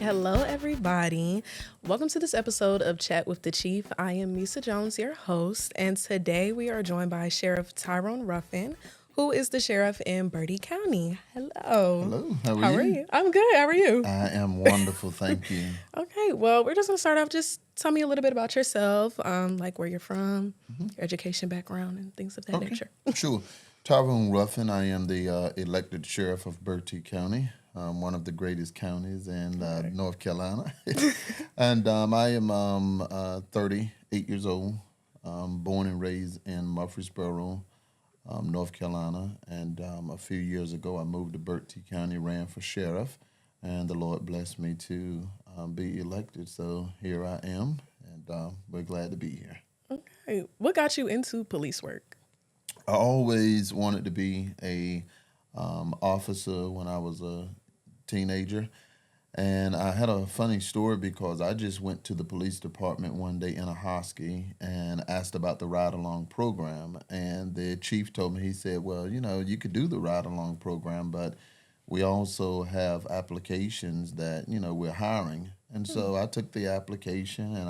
Hello, everybody. Welcome to this episode of Chat with the Chief. I am Misa Jones, your host, and today we are joined by Sheriff Tyrone Ruffin, who is the sheriff in Bertie County. Hello. Hello, how are How are you? you? I'm good. How are you? I am wonderful, thank you. Okay, well, we're just going to start off. Just tell me a little bit about yourself, like where you're from, your education background, and things of that Okay, nature. sure. Tyrone Ruffin, I am the elected sheriff of Bertie County, one of the greatest counties in North Carolina. And I am 38 years old, born and raised in Murfreesboro, North Carolina. And a few years ago, I moved to Bertie County, ran for sheriff, and the Lord blessed me to be elected. So here I am, and we're glad to be here. Okay, what got you into police work? I always wanted to be a officer when I was a teenager, and I had a funny story because I just went to the police department one day in a husky and asked about the ride along program, and the chief told me, he said, "Well, you could do the ride along program, but we also have applications that we're hiring." And so I took the application and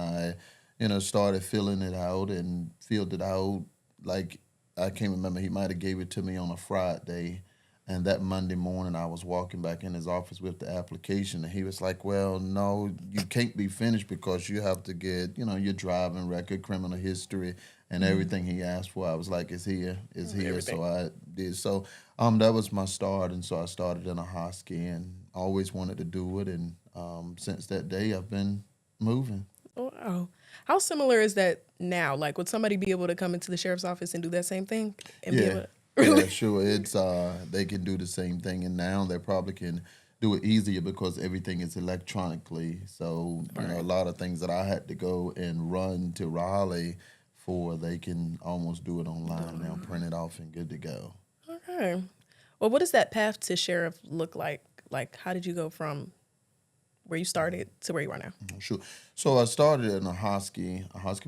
I started filling it out and filled it out like I can't remember. He might have gave it to me on a Friday, and that Monday morning I was walking back in his office with the application, and he was like, "Well, no, you can't be finished because you have to get your driving record, criminal history, and everything he asked for." I was like, "It's here, it's here." Everything. So I did. So that was my start, and so I started in a husky, and always wanted to do it, and since that day I've been moving. Oh, wow. How similar is that now? Like, would somebody be able to come into the sheriff's office and do that same thing and be able Yeah, to yeah, really? sure. It's they can do the same thing, and now they probably can do it easier because everything is electronically. So a Right. lot of things that I had to go and run to Raleigh for, they can almost do it online now, print it off, and good to go. Okay. Well, what does that path to sheriff look like? Like, how did you go from where you started to where you are now? Sure. So I started in a Husky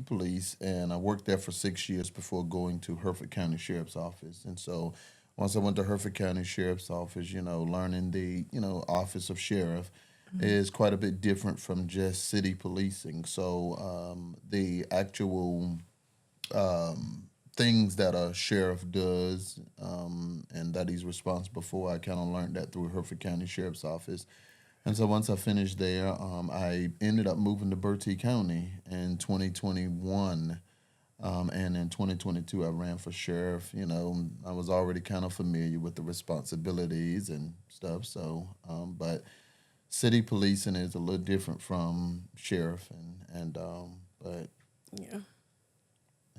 police, and I worked there for 6 years before going to Hereford County Sheriff's Office. And so once I went to Hereford County Sheriff's Office, learning the, office of sheriff is quite a bit different from just city policing. So the actual things that a sheriff does and that he's responsible for, I kind of learned that through Hereford County Sheriff's Office. And so once I finished there, I ended up moving to Bertie County in 2021. And in 2022, I ran for sheriff. I was already kind of familiar with the responsibilities and stuff. So, but city policing is a little different from sheriff, but Yeah.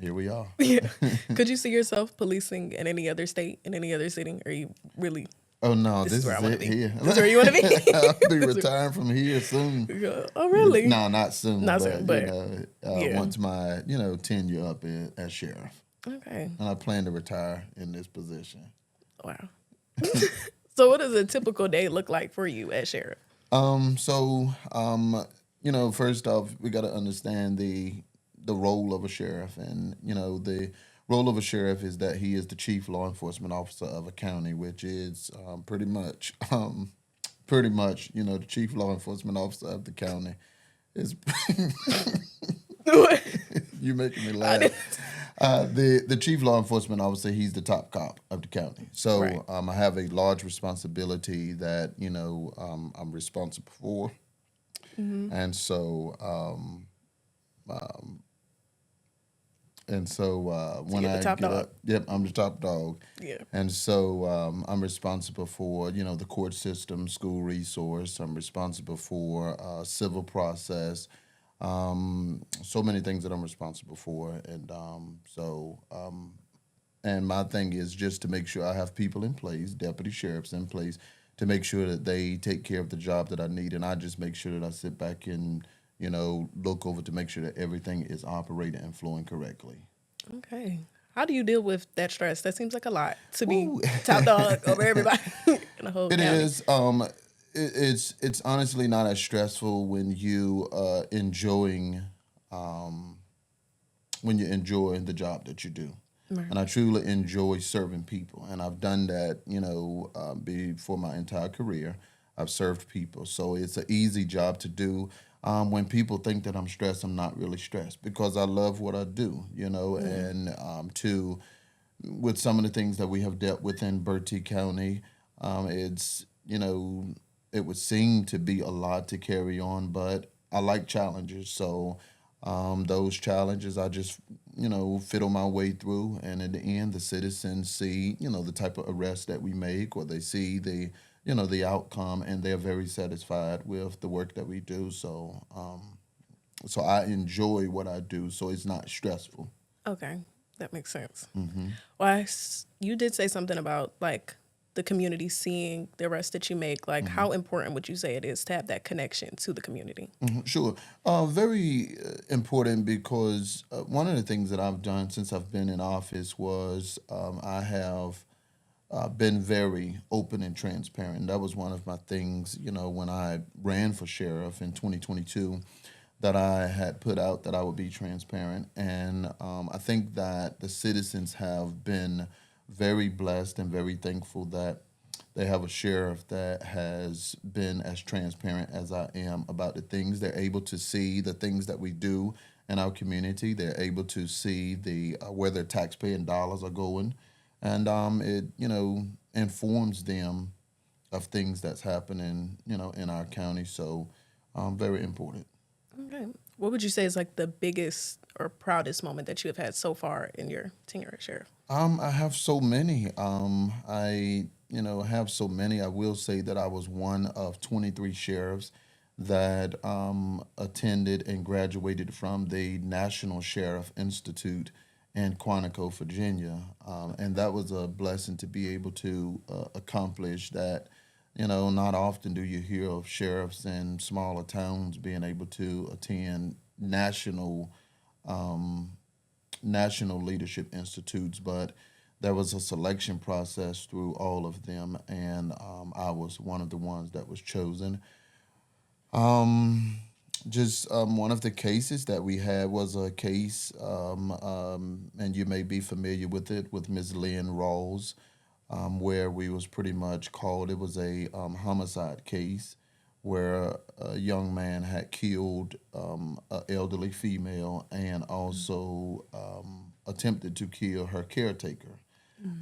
here we are. Yeah. Could you see yourself policing in any other state, in any other city? Or you really, Oh no, this is this where I is want to it be? here. This is where you want to be? I'll be This is- retiring from here soon. Yeah. Oh, really? No, not soon, Not but soon, but yeah. once my tenure up as sheriff, Okay. and I plan to retire in this position. Wow. So, what does a typical day look like for you as sheriff? First off, we got to understand the role of a sheriff, and the role of a sheriff is that he is the chief law enforcement officer of a county, which is pretty much the chief law enforcement officer of the county is. You making me I laugh. didn't- The chief law enforcement officer, he's the top cop of the county. So Right. I have a large responsibility that I'm responsible for, and so when you're the I top get dog. up, yep, I'm the top dog. Yeah. And so I'm responsible for, the court system, school resource. I'm responsible for civil process. So many things that I'm responsible for. And my thing is just to make sure I have people in place, deputy sheriffs in place, to make sure that they take care of the job that I need. And I just make sure that I sit back and, look over to make sure that everything is operating and flowing correctly. Okay. How do you deal with that stress? That seems like a lot to be Ooh. top dog over everybody in the whole It county. is. It's honestly not as stressful when you when you're enjoying the job that you do. Right. And I truly enjoy serving people, and I've done that, before my entire career. I've served people. So it's an easy job to do. When people think that I'm stressed, I'm not really stressed because I love what I do, and with some of the things that we have dealt with in Bertie County, it's, it would seem to be a lot to carry on, but I like challenges. So those challenges, I just, fiddle my way through. And in the end, the citizens see, the type of arrest that we make, or they see the outcome, and they're very satisfied with the work that we do. So I enjoy what I do, so it's not stressful. Okay, that makes sense. Well, you did say something about like the community seeing the arrest that you make. Like, how important would you say it is to have that connection to the community? Sure. Very important because one of the things that I've done since I've been in office was I have been very open and transparent. That was one of my things, when I ran for sheriff in 2022, that I had put out that I would be transparent. And I think that the citizens have been very blessed and very thankful that they have a sheriff that has been as transparent as I am about the things. They're able to see the things that we do in our community. They're able to see the where their taxpaying dollars are going, and it informs them of things that's happening in our county. So very important. Okay. What would you say is like the biggest or proudest moment that you have had so far in your tenure as sheriff? I have so many. I have so many. I will say that I was one of 23 sheriffs that attended and graduated from the National Sheriff Institute in Quantico, Virginia, and that was a blessing to be able to accomplish that. Not often do you hear of sheriffs in smaller towns being able to attend national leadership institutes, but there was a selection process through all of them, and I was one of the ones that was chosen. Um, just one of the cases that we had was a case, and you may be familiar with it, with Ms. Lynn Rawls, where we was pretty much called. It was a homicide case where a young man had killed an elderly female and also attempted to kill her caretaker.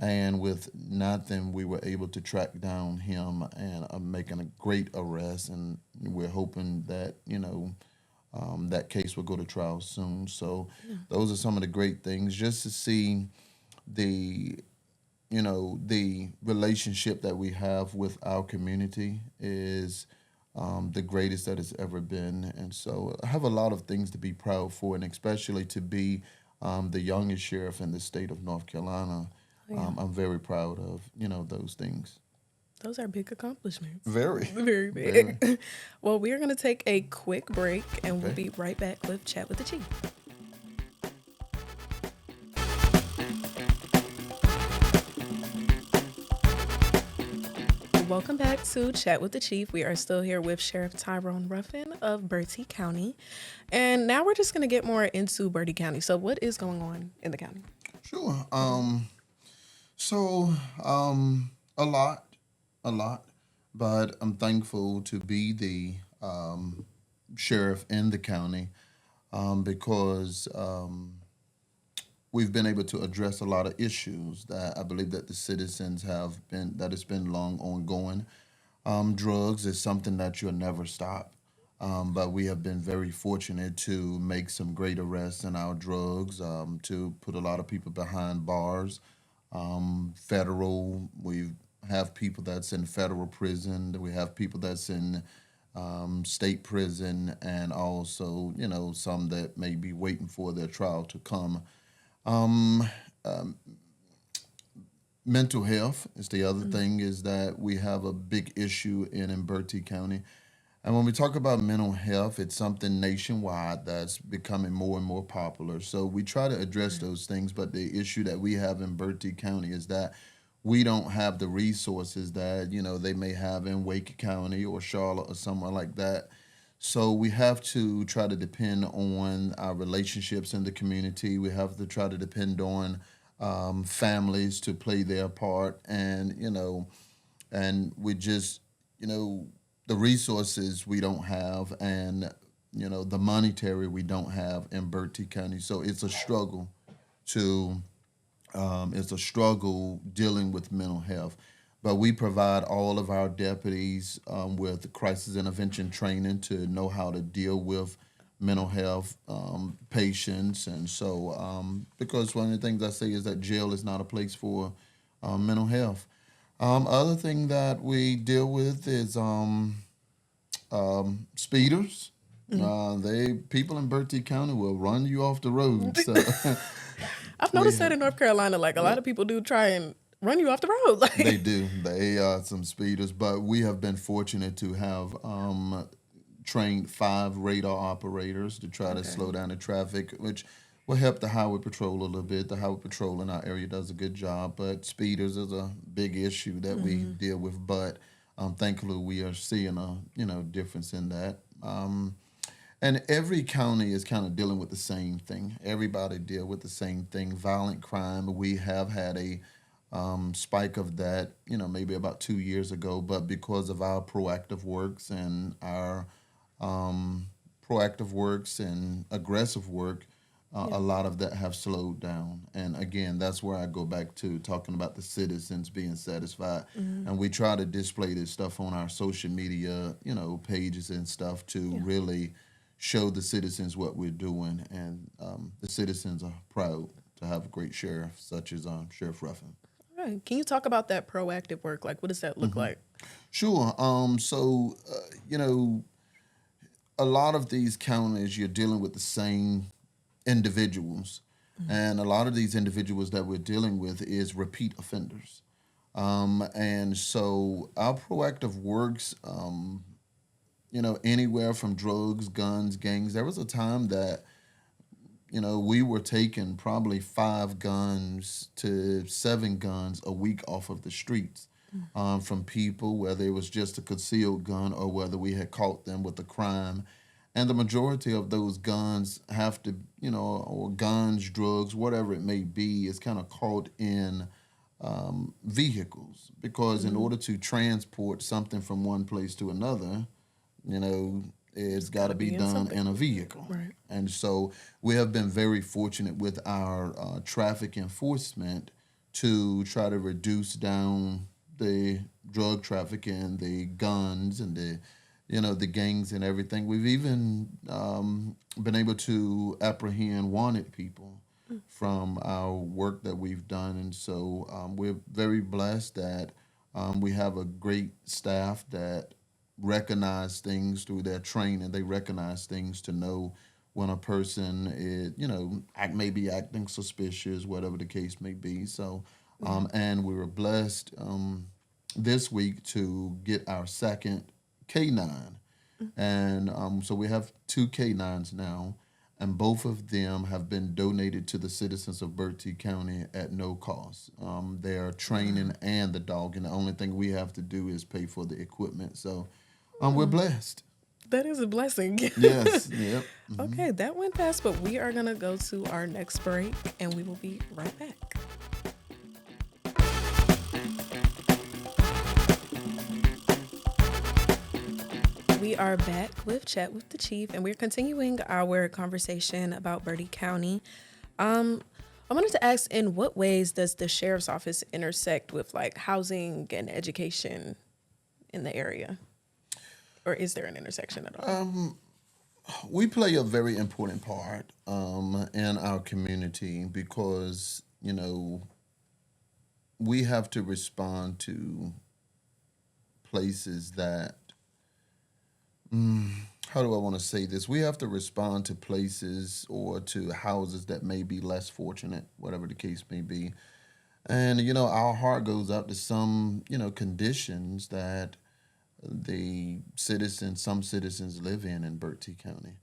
And with nothing, we were able to track down him and making a great arrest. And we're hoping that that case will go to trial soon. So those are some of the great things, just to see the the relationship that we have with our community is the greatest that it's ever been. And so I have a lot of things to be proud for, and especially to be the youngest sheriff in the state of North Carolina. Oh, yeah. I'm very proud of, those things. Those are big accomplishments. Very. Very Very. big. Well, we are going to take a quick break and we'll Okay. be right back with Chat with the Chief. Welcome back to Chat with the Chief. We are still here with Sheriff Tyrone Ruffin of Bertie County. And now we're just going to get more into Bertie County. So what is going on in the county? Sure. So, a lot, but I'm thankful to be the sheriff in the county because we've been able to address a lot of issues that I believe that the citizens that it's been long ongoing. Drugs is something that you'll never stop. But we have been very fortunate to make some great arrests in our drugs, to put a lot of people behind bars. Federal, we have people that's in federal prison. We have people that's in state prison, and also, some that may be waiting for their trial to come. Um, um, Mental health is the other thing, is that we have a big issue in Bertie County. And when we talk about mental health, it's something nationwide that's becoming more and more popular. So we try to address those things, but the issue that we have in Bertie County is that we don't have the resources that, they may have in Wake County or Charlotte or somewhere like that. So we have to try to depend on our relationships in the community. We have to try to depend on families to play their part, and we just, you know, the resources we don't have, and the monetary we don't have in Bertie County. So to it's a struggle dealing with mental health. But we provide all of our deputies with crisis intervention training to know how to deal with mental health patients. And so, because one of the things I say is that jail is not a place for mental health. Other thing that we deal with is speeders. They people in Bertie County will run you off the road. So I've we noticed that in North Carolina, like a lot of people do try and run you off the road. they do. They are some speeders, but we have been fortunate to have trained 5 radar operators to try to slow down the traffic, which will help the highway patrol a little bit. The highway patrol in our area does a good job, but speeders is a big issue that we deal with. But thankfully, we are seeing a difference in that. And every county is kind of dealing with the same thing. Everybody deal with the same thing. Violent crime. We have had a spike of that, maybe about 2 years ago. But because of our proactive works and our aggressive work, a lot of that have slowed down. And again, that's where I go back to talking about the citizens being satisfied. And we try to display this stuff on our social media, pages and stuff to really show the citizens what we're doing. And the citizens are proud to have a great sheriff such as Sheriff Ruffin. Right. Can you talk about that proactive work? Like, what does that look like? Sure. A lot of these counties, you're dealing with the same individuals. And a lot of these individuals that we're dealing with is repeat offenders. And so our proactive works, anywhere from drugs, guns, gangs. There was a time that, we were taking probably 5 guns to 7 guns a week off of the streets from people, whether it was just a concealed gun or whether we had caught them with a crime. And the majority of those guns have to, or guns, drugs, whatever it may be, is kind of caught in vehicles. Because in order to transport something from one place to another, it's got to be done in a vehicle. Right. And so we have been very fortunate with our traffic enforcement to try to reduce down the drug trafficking, the guns, and the gangs and everything. We've even been able to apprehend wanted people from our work that we've done. And so we're very blessed that we have a great staff that recognize things through their training. They recognize things to know when a person is, may be acting suspicious, whatever the case may be. So, and we were blessed this week to get our second K9. And so we have 2 K9s now, and both of them have been donated to the citizens of Bertie County at no cost. Their training and the dog, and the only thing we have to do is pay for the equipment. So we're blessed. That is a blessing. Yes. Yep. Okay, that went fast, but we are going to go to our next break, and we will be right back. We are back with Chat with the Chief, and we're continuing our conversation about Bertie County. I wanted to ask, in what ways does the sheriff's office intersect with like housing and education in the area? Or is there an intersection at all? We play a very important part in our community because, we have to respond to places that, how do I want to say this? We have to respond to places or to houses that may be less fortunate, whatever the case may be. And, our heart goes up to some, conditions that some citizens live in Bertie County.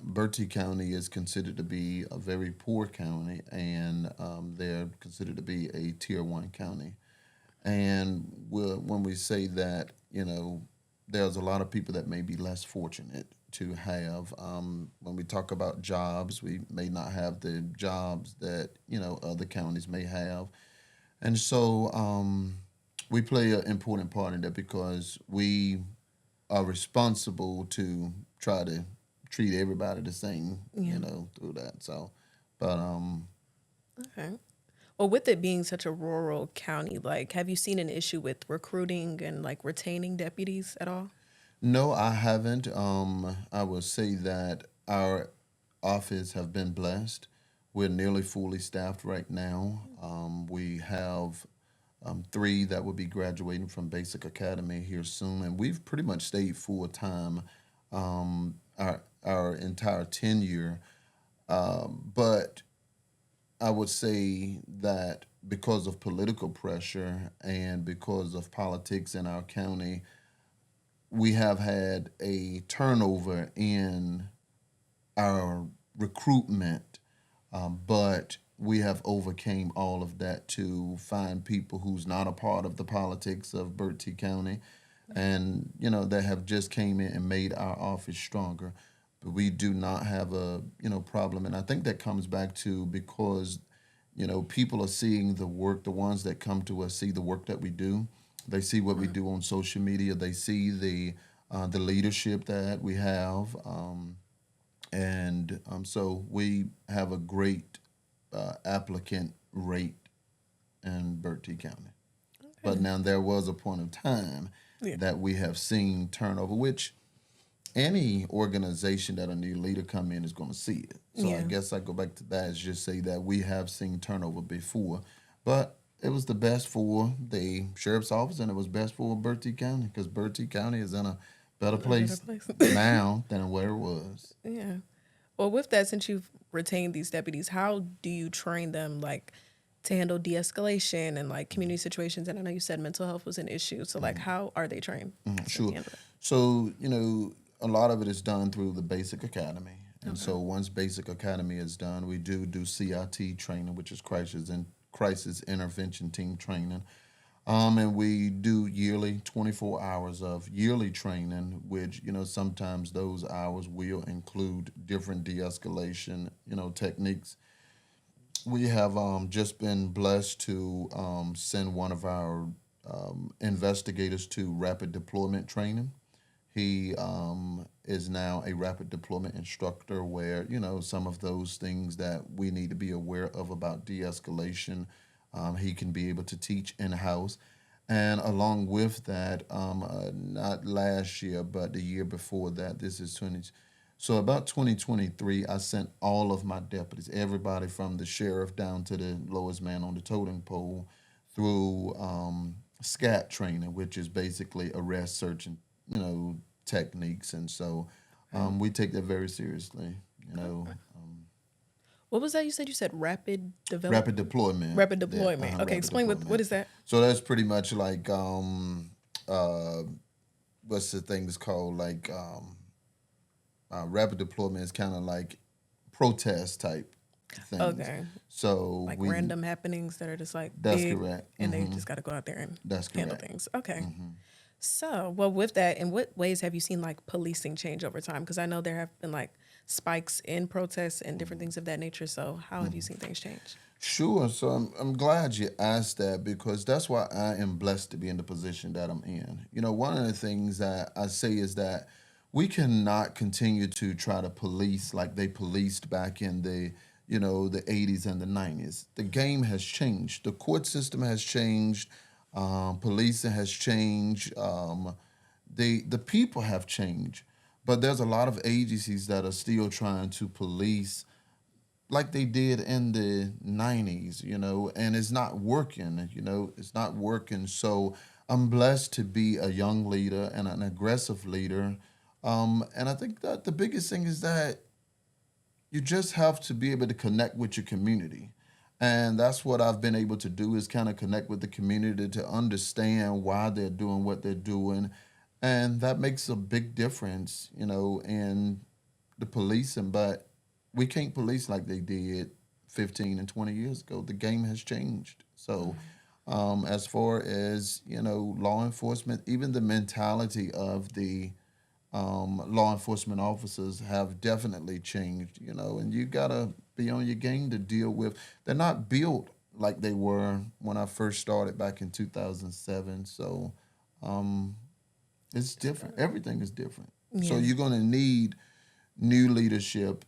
Bertie County is considered to be a very poor county, and they're considered to be a Tier 1 county. And when we say that, there's a lot of people that may be less fortunate to have. When we talk about jobs, we may not have the jobs that, other counties may have. And so we play an important part in that because we are responsible to try to treat everybody the same, Yeah. through that. So, but Okay. Well, with it being such a rural county, like, have you seen an issue with recruiting and like retaining deputies at all? no, I haven't. I will say that our office have been blessed. We're nearly fully staffed right now. We have three that will be graduating from basic academy here soon, and we've pretty much stayed full time our entire tenure. But I would say that because of political pressure and because of politics in our county, we have had a turnover in our recruitment, but we have overcame all of that to find people who's not a part of the politics of Bertie County, and that have just came in and made our office stronger. But we do not have a problem, and I think that comes back to because people are seeing the work. The ones that come to us see the work that we do. They see what we do on social media. They see the leadership that we have. And so we have a great applicant rate in Bertie County. But now there was a point of time Yeah. that we have seen turnover, which any organization that a new leader come in is going to see it. So I Yeah. guess I go back to that is just say that we have seen turnover before, but it was the best for the sheriff's office and it was best for Bertie County because Bertie County is in a better A better place place. now than where it was. Yeah. Well, with that, since you've retained these deputies, how do you train them, like, to handle de-escalation and like community situations? And I know you said mental health was an issue, so like, how are they trained to Sure. handle it? So, a lot of it is done through the basic academy. And so once basic academy is done, we do CIT training, which is crisis intervention team training. And we do yearly 24 hours of yearly training, which, sometimes those hours will include different de-escalation, techniques. We have just been blessed to send one of our investigators to rapid deployment training. He is now a rapid deployment instructor where, some of those things that we need to be aware of about de-escalation, he can be able to teach in-house. And along with that, not last year, but the year before that, this is 20. So about 2023, I sent all of my deputies, everybody from the sheriff down to the lowest man on the totem pole, through SCAT training, which is basically arrest, search, and techniques. And so we take that very seriously. What was that you said? You said rapid Rapid development? deployment. Rapid Yeah, deployment. Okay, rapid explain what deployment. is that? So that's pretty much like what's the thing that's called like rapid deployment is kind of like protest type things. Okay. So Like we random happenings that are just like that's big correct. and they just got to go out there and That's handle correct. things. Okay. So, well, with that, in what ways have you seen like policing change over time? Because I know there have been like spikes in protests and different things of that nature. So, how have you seen things change? Sure. So I'm glad you asked that because that's why I am blessed to be in the position that I'm in. One of the things that I say is that we cannot continue to try to police like they policed back in the 80s and the 90s. The game has changed. The court system has changed. Policing has changed. The people have changed. But there's a lot of agencies that are still trying to police like they did in the 90s, and it's not working, it's not working. So I'm blessed to be a young leader and an aggressive leader. And I think that the biggest thing is that you just have to be able to connect with your community. And that's what I've been able to do is kind of connect with the community to understand why they're doing what they're doing. And that makes a big difference, in the policing. But we can't police like they did 15 and 20 years ago. The game has changed. So as far as, law enforcement, even the mentality of the law enforcement officers have definitely changed, and you gotta be on your game to deal with. They're not built like they were when I first started back in 2007. So It's different. Everything is different. So Yeah. you're going to need new leadership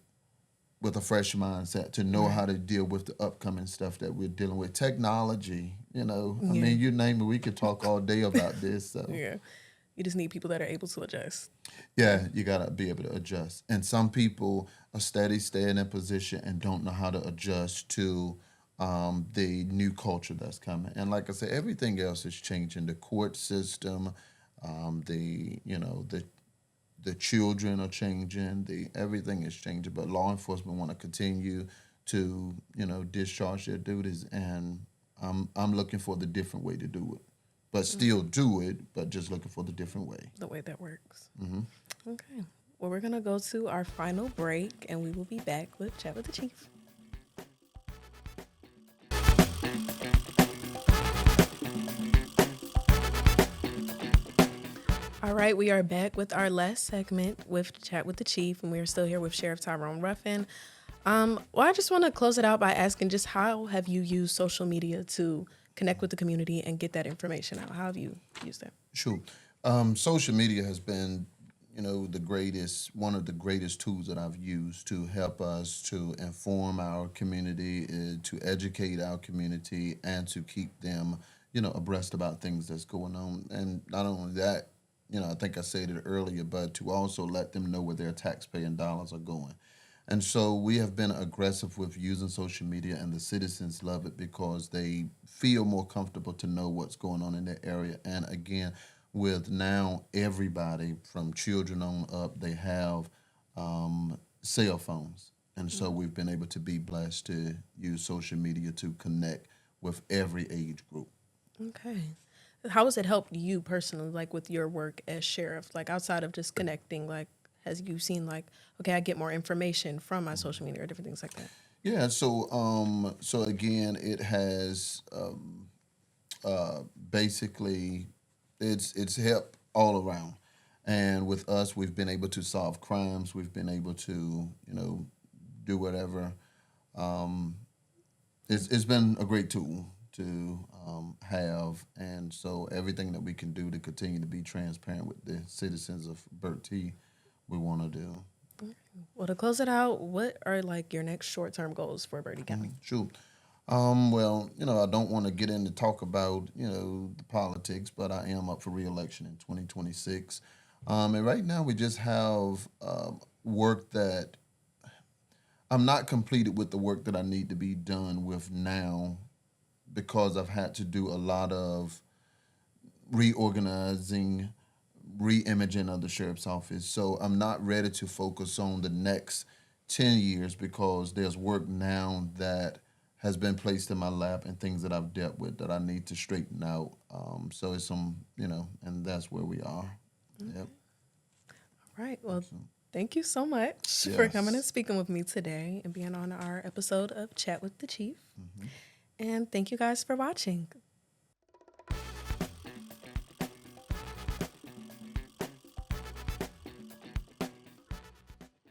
with a fresh mindset to know how to deal with the upcoming stuff that we're dealing with. Technology, I Yeah. mean, you name it, we could talk all day about this. So Yeah. You just need people that are able to adjust. yeah, you got to be able to adjust. And some people are steady staying in position and don't know how to adjust to the new culture that's coming. And like I said, everything else is changing. The court system, the children are changing. The everything is changing. But law enforcement want to continue to discharge their duties, and I'm looking for the different way to do it, but still do it, but just looking for the different way. The way that works. Okay. Well, we're going to go to our final break, and we will be back with Chat with the Chief. All right, we are back with our last segment with Chat with the Chief, and we are still here with Sheriff Tyrone Ruffin. Well, I just want to close it out by asking, just how have you used social media to connect with the community and get that information out? How have you used that? Sure. Social media has been, one of the greatest tools that I've used to help us to inform our community, to educate our community, and to keep them, abreast about things that's going on. And not only that, I think I said it earlier, but to also let them know where their taxpaying dollars are going. And so we have been aggressive with using social media, and the citizens love it because they feel more comfortable to know what's going on in their area. And again, with now everybody from children on up, they have cell phones. And so we've been able to be blessed to use social media to connect with every age group. Okay. How has it helped you personally, like with your work as sheriff? Like outside of just connecting, like has you seen like, okay, I get more information from my social media or different things like that? Yeah, so again, it has basically it's help all around. And with us, we've been able to solve crimes. We've been able to do whatever. It's been a great tool to have, and so everything that we can do to continue to be transparent with the citizens of Bertie, we want to do. Well, to close it out, what are like your next short-term goals for Bertie County? Sure. Well, I don't want to get into talk about, the politics, but I am up for re-election in 2026. And right now we just have work that I'm not completed with the work that I need to be done with now because I've had to do a lot of reorganizing, re-imaging of the sheriff's office. So I'm not ready to focus on the next 10 years because there's work now that has been placed in my lap and things that I've dealt with that I need to straighten out. So it's and that's where we are. Yep. All right. Well, thank you so much for coming and Yes. speaking with me today and being on our episode of Chat with the Chief. And thank you guys for watching.